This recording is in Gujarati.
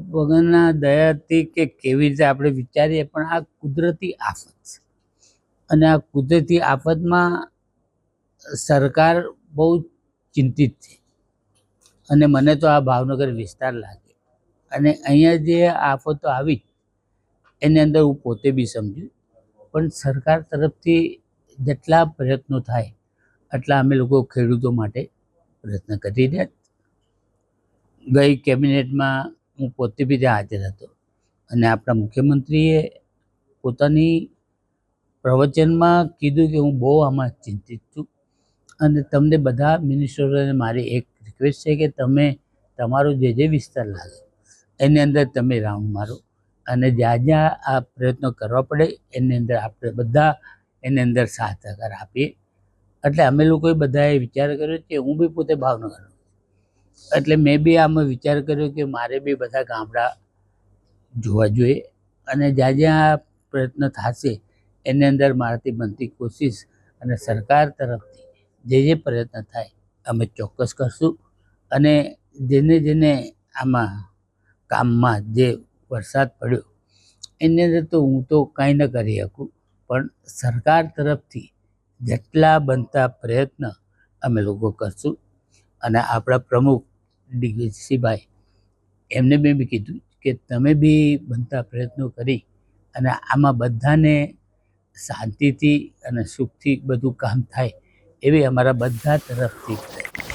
વગરના દયાથી કે કેવી રીતે આપણે વિચારીએ, પણ આ કુદરતી આફત છે અને આ કુદરતી આફતમાં સરકાર બહુ ચિંતિત છે. અને મને તો આ ભાવનગર વિસ્તાર લાગે અને અહીંયા જે આફતો આવી એની અંદર હું પોતે બી સમજ્યું, પણ સરકાર તરફથી જેટલા પ્રયત્નો થાય એટલા અમે લોકો ખેડૂતો માટે પ્રયત્ન કરી રહ્યા. ગઈ કેબિનેટમાં હું પોતે બી ત્યાં હાજર હતો અને આપણા મુખ્યમંત્રીએ પોતાની પ્રવચનમાં કીધું કે હું બહુ આમાં ચિંતિત છું અને તમને બધા મિનિસ્ટરોને મારી એક રિક્વેસ્ટ છે કે તમે તમારો જે જે વિસ્તાર લાગે એની અંદર તમે રાઉન્ડ મારો અને જ્યાં જ્યાં આ પ્રયત્નો કરવા પડે એની અંદર આપણે બધા એની અંદર સાથ સહકાર આપીએ. એટલે અમે લોકોએ બધાએ વિચાર કર્યો કે હું બી પોતે ભાવનગરનો, એટલે મેં બી આમાં વિચાર કર્યો કે મારે બી બધા ગામડા જોવા જોઈએ અને જ્યાં જ્યાં પ્રયત્ન થશે એની અંદર મારાથી બનતી કોશિશ અને સરકાર તરફથી જે પ્રયત્ન થાય અમે ચોક્કસ કરશું. અને જેને જેને આમાં કામમાં જે વરસાદ પડ્યો એની અંદર તો હું તો કાંઈ ન કરી શકું, પણ સરકાર તરફથી જેટલા બનતા પ્રયત્ન અમે લોકો કરશું. અને આપણા પ્રમુખ ડીવીસીભાઈ એમને મેં બી કીધું કે તમે બી બનતા પ્રયત્નો કરી અને આમાં બધાને શાંતિથી અને સુખથી બધું કામ થાય એવી અમારા બધા તરફથી પ્રયત્ન